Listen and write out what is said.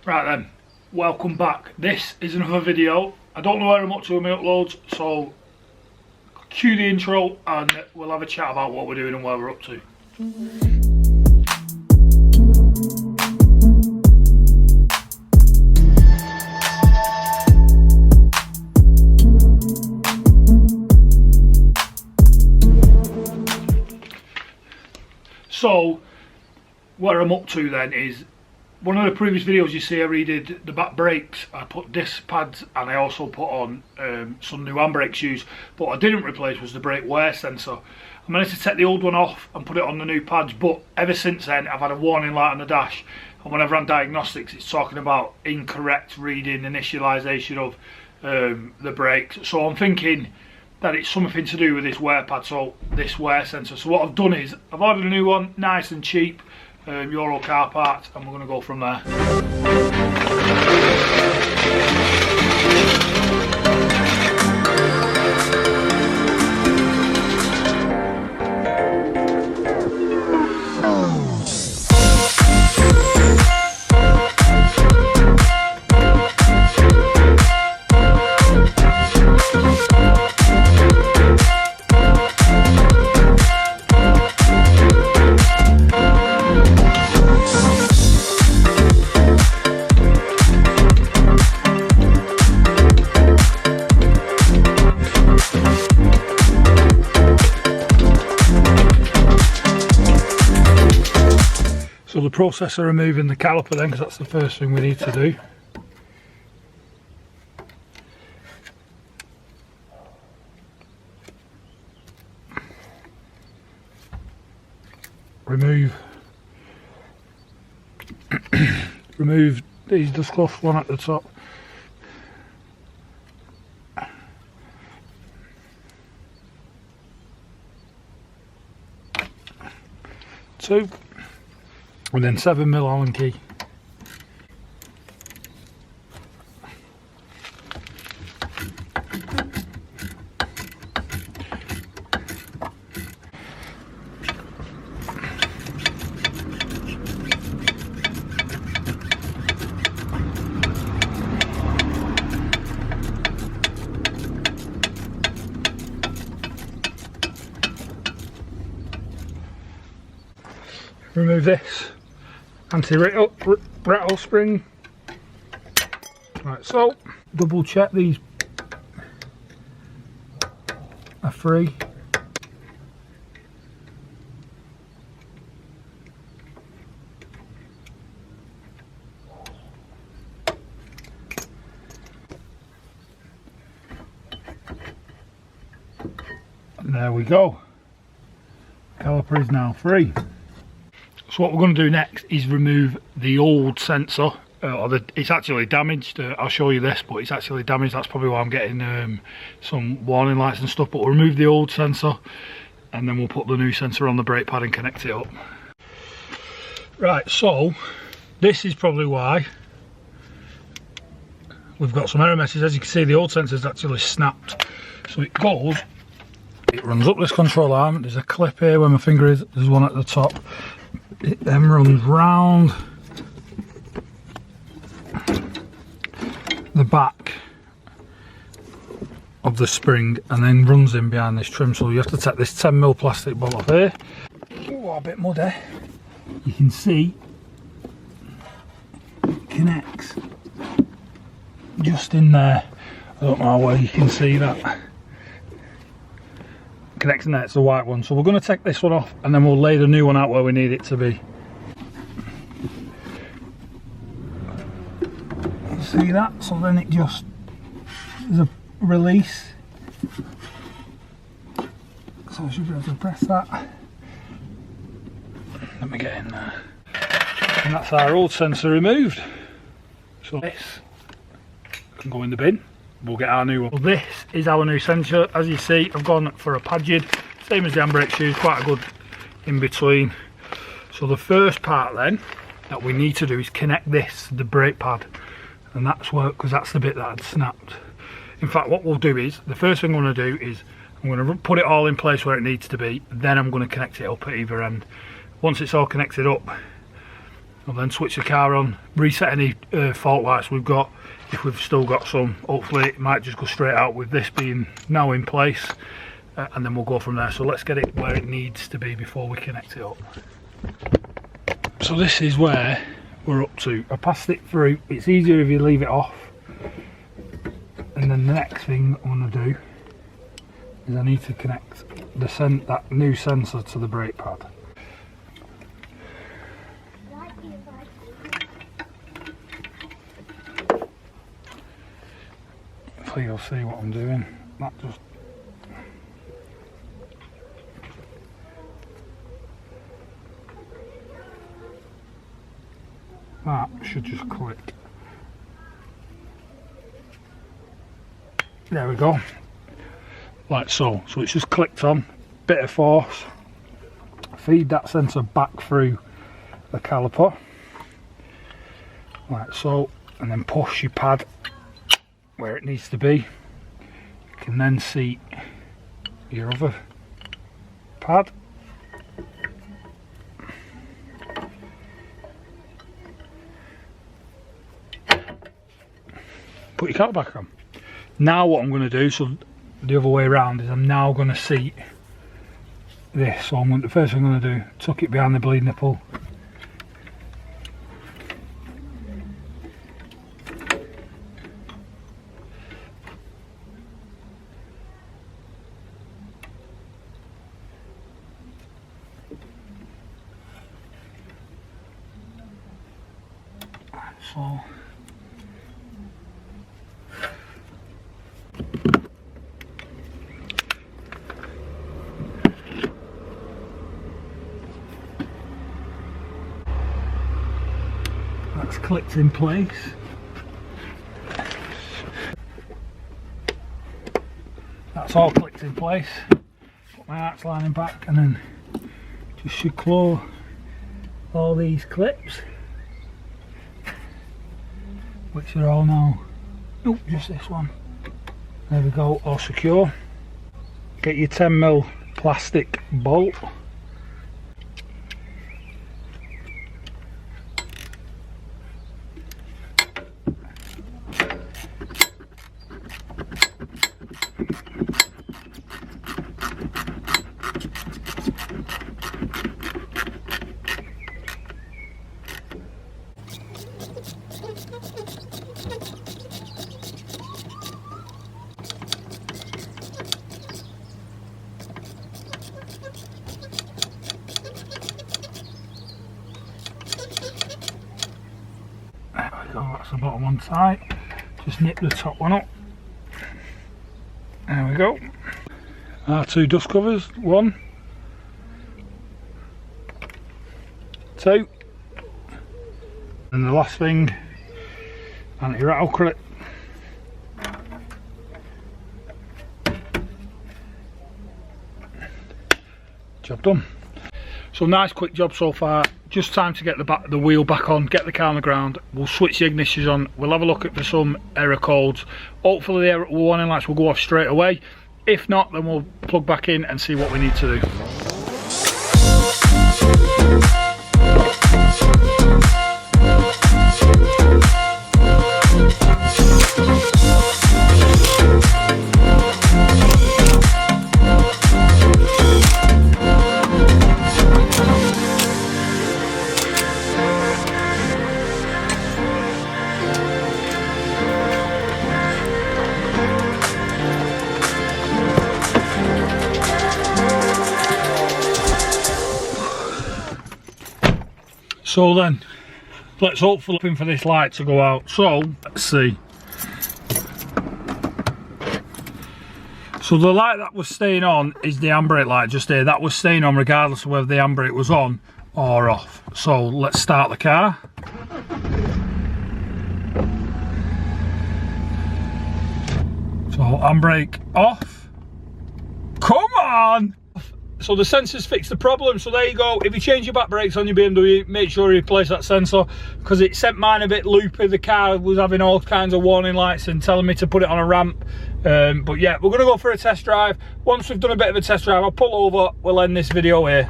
Right then, welcome back. This is another video. I don't know where I'm up to with my uploads, so cue the intro and we'll have a chat about what we're doing and where we're up to. So, where I'm up to then is, one of the previous videos you see I redid the back brakes. I put disc pads and I also put on some new handbrake shoes, but what I didn't replace was the brake wear sensor. I managed to take the old one off and put it on the new pads, but ever since then I've had a warning light on the dash, and when I've run diagnostics it's talking about incorrect reading initialisation of the brakes. So I'm thinking that it's something to do with this wear pad, so this wear sensor. So what I've done is I've ordered a new one, nice and cheap, Euro car parts, and we're going to go from there. So the process of removing the caliper then, because that's the first thing we need to do. Remove these disclosed one at the top. Two. And then 7mm Allen key. Remove this anti-rattle spring. Right, so double check these are free. And there we go. Caliper is now free. So what we're going to do next is remove the old sensor. It's actually damaged. I'll show you this, but it's actually damaged. That's probably why I'm getting some warning lights and stuff. But we'll remove the old sensor and then we'll put the new sensor on the brake pad and connect it up. Right, so this is probably why we've got some error messages. As you can see, the old sensor's actually snapped. So it goes, it runs up this control arm. There's a clip here where my finger is. There's one at the top. It then runs round the back of the spring and then runs in behind this trim. So you have to take this 10mm plastic bolt off here. Oh, a bit muddy. You can see it connects just in there. I don't know where you can see that. Connects in there, it's the white one. So we're going to take this one off and then we'll lay the new one out where we need it to be. See that? So then it just, there's a release. So I should be able to press that. Let me get in there. And that's our old sensor removed. So this can go in the bin. We'll get our new one. Well, this is our new sensor. As you see, I've gone for a Padgid, same as the handbrake shoes, quite a good in between. So the first part then that we need to do is connect this, the brake pad, and that's where, because that's the bit that had snapped. In fact, what we'll do is, the first thing I'm going to do is I'm going to put it all in place where it needs to be, then I'm going to connect it up at either end. Once it's all connected up, I'll then switch the car on, reset any fault lights we've got, if we've still got some. Hopefully it might just go straight out with this being now in place, and then we'll go from there. So let's get it where it needs to be before we connect it up. So this is where we're up to. I passed it through. It's easier if you leave it off. And then the next thing I'm going to do is I need to connect that new sensor to the brake pad. Hopefully you'll see what I'm doing. That should just click. There we go. Like so. So it's just clicked on, bit of force. Feed that sensor back through the caliper. Like so. And then push your pad where it needs to be. You can then see your other pad. Put your car back on. Now what I'm going to do, so the other way around, is I'm now going to seat this. So the first thing I'm going to do, tuck it behind the bleed nipple. So that's clicked in place. That's all clicked in place. Put my arch lining back and then just should claw all these clips, which are all now, nope, just this one. There we go, all secure. Get your 10mm plastic bolt. That's the bottom one tight. Just nip the top one up. There we go. Our two dust covers. 1, 2, and the last thing, anti-rattle clip. Job done. So nice quick job so far. Just time to get the wheel back on, get the car on the ground. We'll switch the ignitions on. We'll have a look for some error codes. Hopefully the warning lights will go off straight away. If not, then we'll plug back in and see what we need to do. So then, let's hopefully for this light to go out. So, let's see. So the light that was staying on is the handbrake light just there. That was staying on regardless of whether the handbrake was on or off. So let's start the car. So handbrake off. Come on! So the sensors fix the problem, so there you go. If you change your back brakes on your BMW, make sure you replace that sensor, because it sent mine a bit loopy. The car was having all kinds of warning lights and telling me to put it on a ramp. But yeah, we're going to go for a test drive. Once we've done a bit of a test drive, I'll pull over, we'll end this video here.